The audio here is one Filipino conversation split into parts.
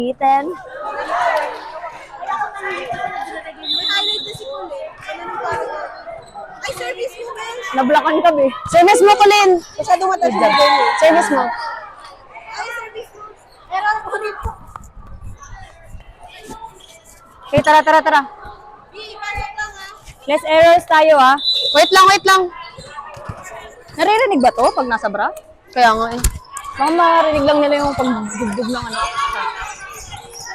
Ethan. Ay, service mo, guys. Nablakan ka, be. Service mo, Colin. Masyadong mataas yung game. Service mo. Ay, service mo. Meron ko dito. Okay, tara. Pasok lang, ha. Less errors tayo, ah. Wait lang. Naririnig ba to pag nasa bra? Kaya nga eh. Baka marinig lang nila yung pagdugdug ng ano.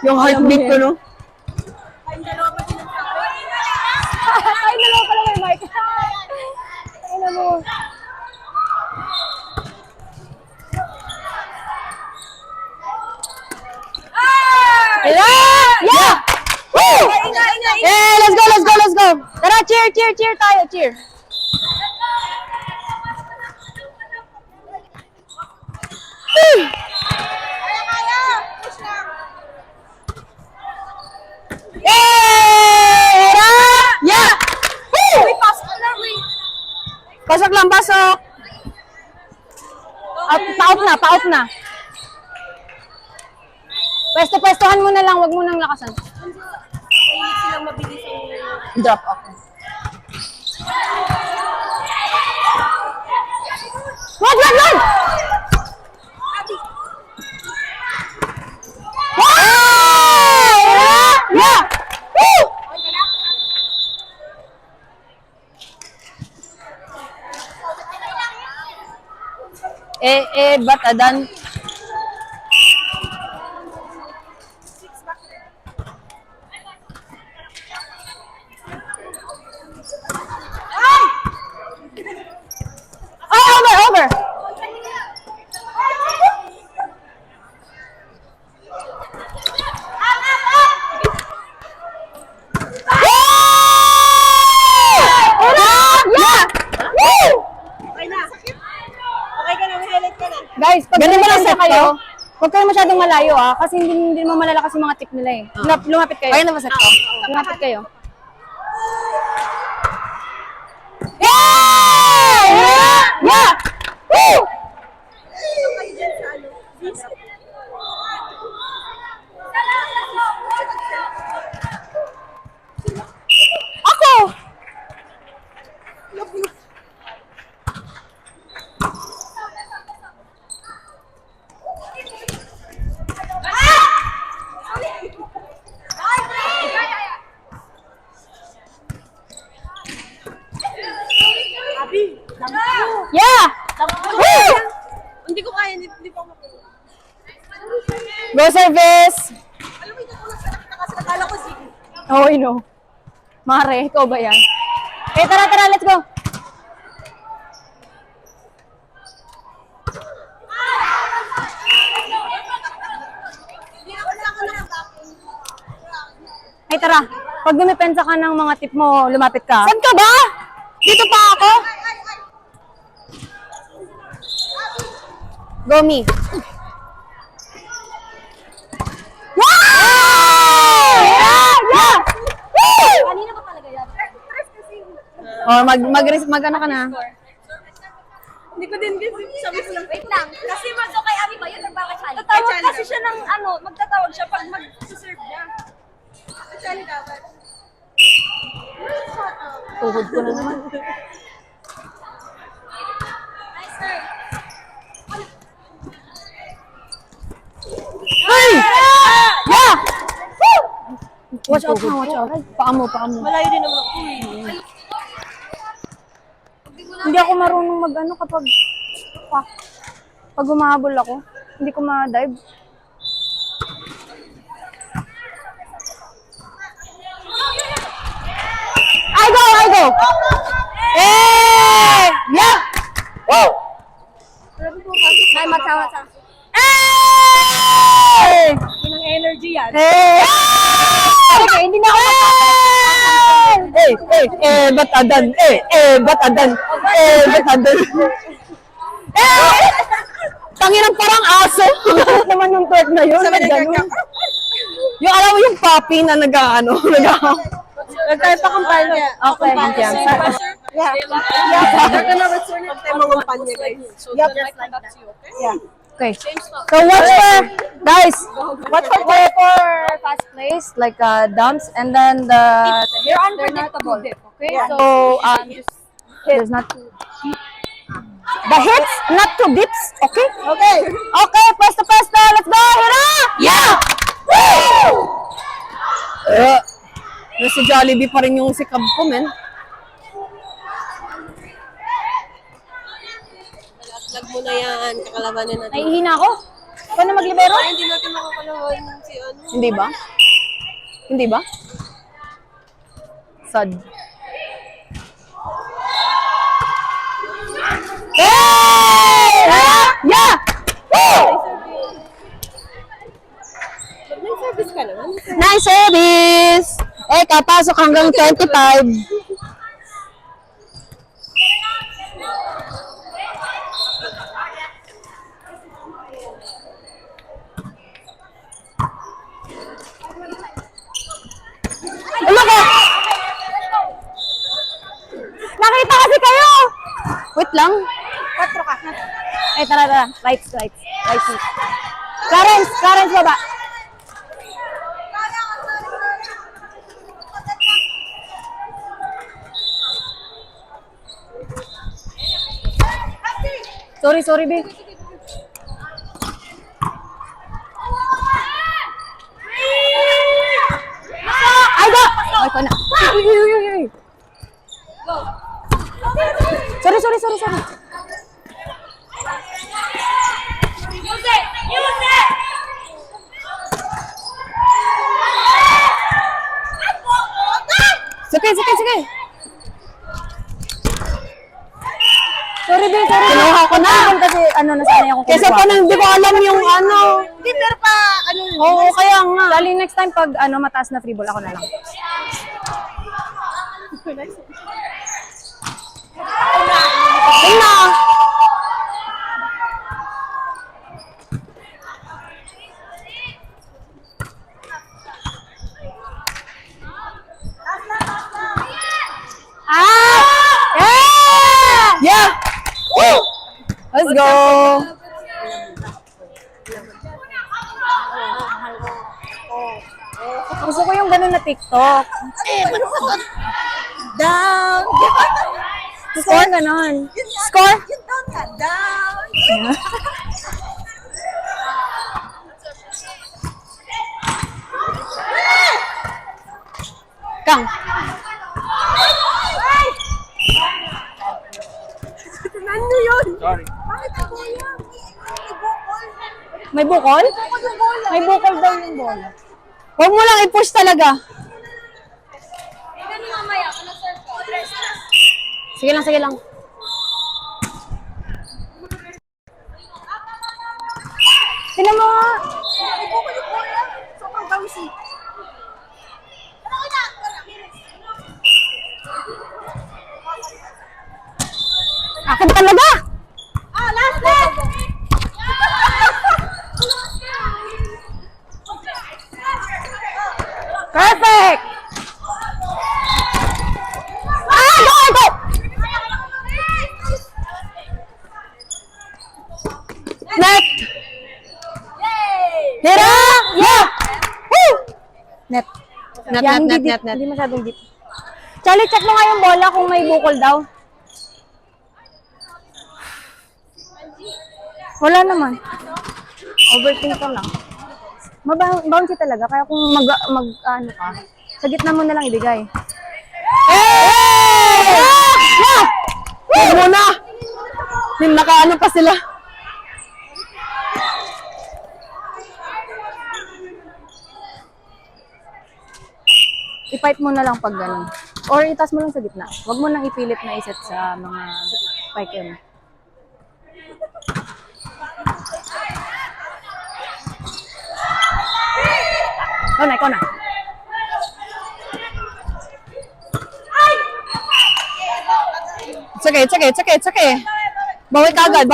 Yung heartbeat ko, no? Ay, dalawa pa din ang Ay, dalawa pala may mic. Ay, na mo. Hello! Yeah! Woo! Yeah, let's go! Tara, cheer tayo, cheer. Kaya. Push lang. Era! Yeah! Woo! Uy, pasok na, uy. Pasok lang, pasok. Pa-out na. Pwesto-pwestohan mo na lang, wag mo nang lakasan. Mahilig silang mabilis ang... Drop off. Wag! Yeah! Woo! Ba't adan? Ay, over! Okay na. Okay ka na, may highlight ka na. Guys, pag Ganun ba lang lumapit set kayo, ko? huwag kayo masyadong malayo kasi hindi mo malalakas yung mga tip nila eh. Lumapit kayo. Ayun na ba set ko? Lumapit kayo. Yeah! Woo! Sino kayo dyan sa ano? Ako! Abi, Yeah! Woo! hindi ko kaya, hindi ko makuha. Go service! Alam mo, hindi ko lang sa nakita kasi nakala ko sige. Oh, I know. Mare, ikaw ba yan? Okay, tara, let's go! Hindi ako lang ako nakatapin. Ay, tara. Pag dumipensa ka ng mga tip mo, lumapit ka. Saan ka ba? Dito pa ako? Go me. Wow! Yeah! Woo! Kanina pa talaga yan. Stress kasi. Oh, mag-ano ka na. Hindi ko din kasi sabi ko lang. Wait lang. Kasi magso kay Ami ba yun? Nagbakasali. Tatawag kasi siya ng ano, magtatawag siya pag mag-serve niya. Actually dapat. Tuhod ko na naman. Nice, sir. Ay! Yeah! Woo! Watch out. Paa mo. Malayo din naman ako. Hindi ako marunong mag-ano kapag pag humahabol ako. Hindi ko ma-dive. I go! Eh! Yeah! Woo! Ay, magsawa. Eh! Yun ang energy yan. Eh! Okay, hindi na ako ba't adan? Ba't adan? Tanginang parang aso. Naman yung twerk na yun. Ganun. Yung alam mo yung puppy na nag-ano. Nagtayo pa kumpanya. Okay, yan. Yeah. They're gonna return it tayo mga kumpanya, guys. So, they'll come back to you, okay? Yeah. Okay. So watch for fast plays like dumps, and then You're they're not unpredictable. too deep. Okay. So there's not too the hits, not too dips. Okay. Okay. Okay. Pwesto. Let's go. Hira! Yeah! Woo! Si Jollibee pa rin yung sikab ko, men. Lag mo na yan. Kakalabanin natin. Nahihina ako. Paano maglibero? Hindi natin makakalawan si ano. Hindi ba? Hindi ba? Sad. Hey! Yeah! Woo! May service ka naman. Nice service! Kapasok hanggang 25. Ano ka? Nakita kasi kayo! Wait lang. Tara. Lights. Clarence, baba. Sorry, babe. Ay, go! Ay, ko na. Uy. Sorry. Sige. Sorry, babe. Kinuha ko na. Kasi nasanay ako. Kesa pa nang di ko alam yung ano. Pero pa, ano, Oo, kaya nga. Dali next time pag mataas na free ball, ako na lang. Yun na. Yeah! Woo! Let's go! Gusto ko yung ganun na TikTok. down. Gusto ko yung ganun. Score? Yung down nga, down. Kang. Ano yun? Sorry. Bakit ako yan? May bukol? May bukol daw yung bola. Huwag mo lang i-push talaga. Ganun mamaya, ano sir ko? Sige lang. Tingnan mo nga. Sobrang bouncy. Akin talaga! Last net! Perfect! Go! Net! Hira! Yeah! Woo! Net. Net. Hindi masyadong deep. Charlie, check mo nga yung bola kung may bukol daw. Wala naman. Overthink ka lang. Bouncy talaga. Kaya kung ano ka, sa gitna mo na lang ibigay. Hey! Yeah! Huwag mo na! Nakaano pa sila. I-pipe mo na lang pag ganun. Or itas mo lang sa gitna. Huwag mo nang ipilit na iset sa mga spike mo. Ikaw na. Sige. Bawi kagad.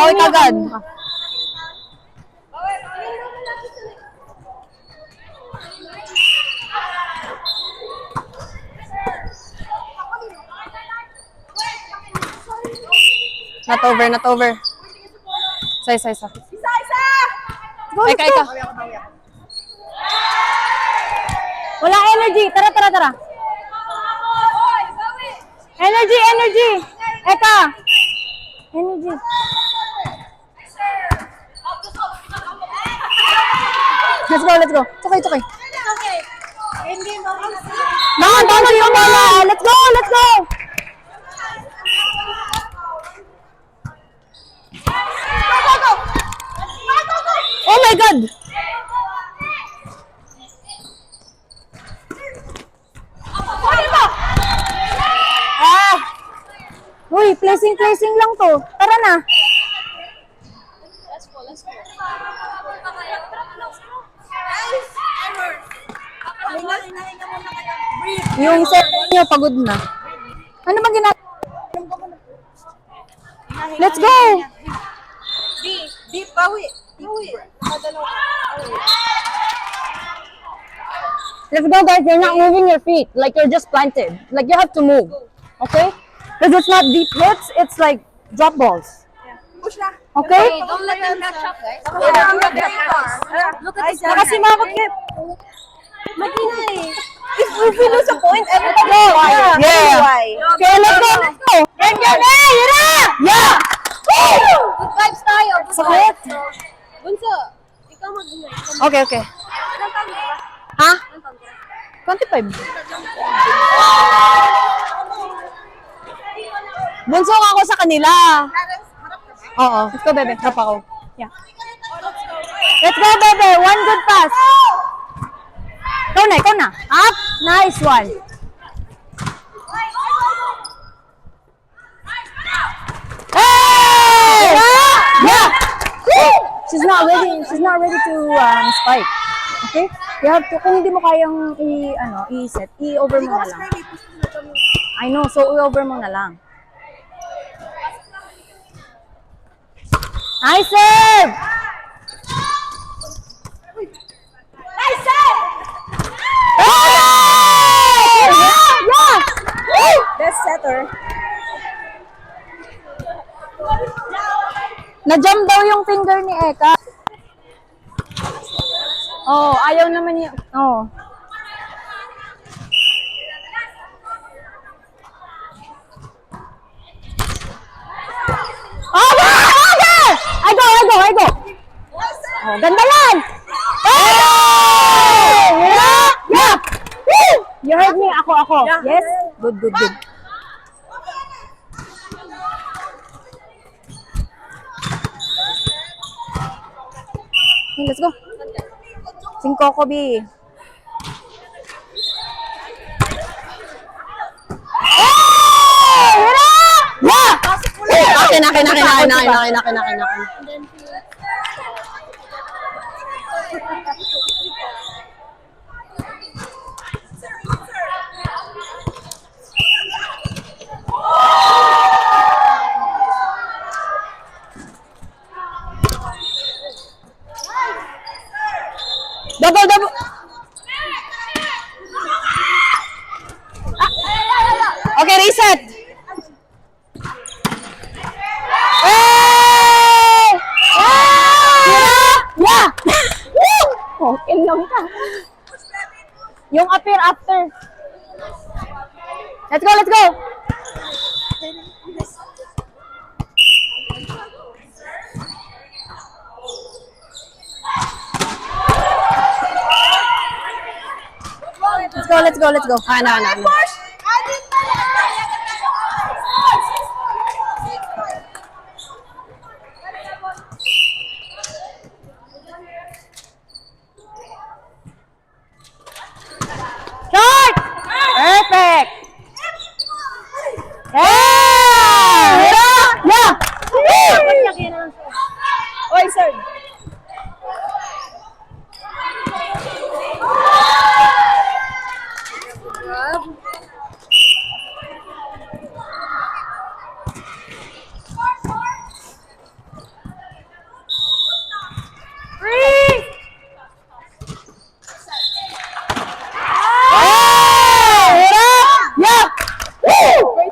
Not over. Say. Isa! Go, let's Eka. go. Wala energy. Tara, tara, tara. Energy, energy. Eka. Energy. Let's go, let's go. It's okay, it's okay. Bounce yung bola. Let's go, let's go. Oh my God. Ah. Uy, placing lang to. Tara na. Yung set niyo pagod na. Ano ba ginagawa? Let's go. Di, bawi. Let's go, guys. You're not moving your feet. Like you're just planted. Like you have to move. Okay? Because it's not deep hits. It's like drop balls. Push na. Okay? Don't let them catch up, guys. Look at this. Nakasimakot Kip. Magina eh. If we lose a point, everything go. Yeah. Why? Okay, let's go. Let's go. Yan, yan, eh. Yan na. Yeah. Woo! Good vibes tayo. Good Sakit. vibes. Bunso, ikaw mag-ingay. Okay, okay. Ilang taon ka ba? Ha? Ilang taon ka? 25. Bunso ako sa kanila. Oo. Let's go, bebe. Drop ako. Yeah. Let's go, bebe. One good pass. Ikaw na, ikaw na. Up. Nice one. Hey! Yeah! Woo! She's not ready to spike. Okay? You have to, kung hindi mo kayang i-set, i-over mo na lang. I know, so i-over mo na lang. Nice serve! Nice save! Hey! Yeah! Yeah! Woo! Best setter. Na-jump daw yung finger ni Eka. Oh, ayaw naman niya. Oh. Okay! Okay! I go! Oh, ganda yan! Hey! Yeah! Yeah! Woo! You heard me? Ako. Yes? Good. Okay, let's go. Cinco ko, B. Yeah! Akin. Double. Okay, reset. Hey! Yeah! Okay lang ka. Yung appear after. Let's go. Let's go. Ano. Push! Shot! Perfect! Yeah! Oy, sir.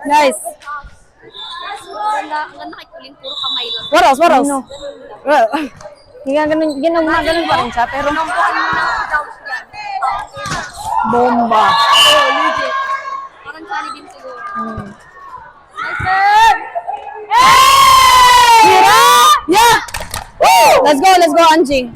Nice. Ang ganda kay Kulin, puro kamay lang. What else? Ginaganon pa rin siya, pero Nampuhan mo ng downs dyan. bomba. Oh, legit. Parang Johnny din siguro. Nice serve! Hira! Yeah! Woo! Let's go, Anjing.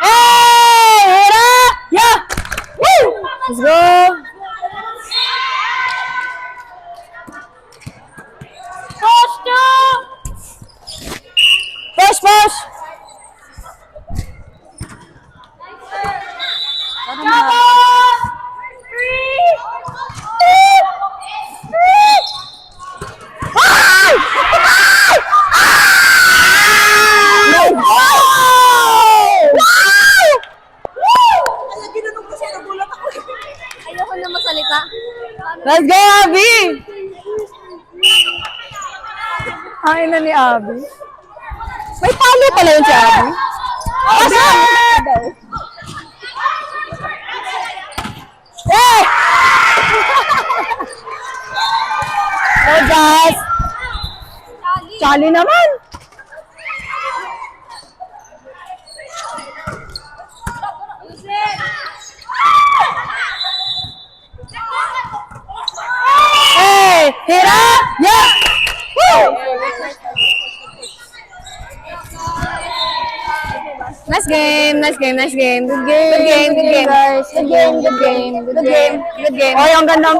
Hey! Hira! Yeah! Woo! Let's go! Push! Ayoko na masalita. Let's go, Abby! Ay na ni Abby. May palo pala yun si Abby. Asa? Eh! Go, Jazz! Chali naman! Hey! Hira! Yeah! Woo! Nice game. Good game, guys. Good game. Oh, yung ganda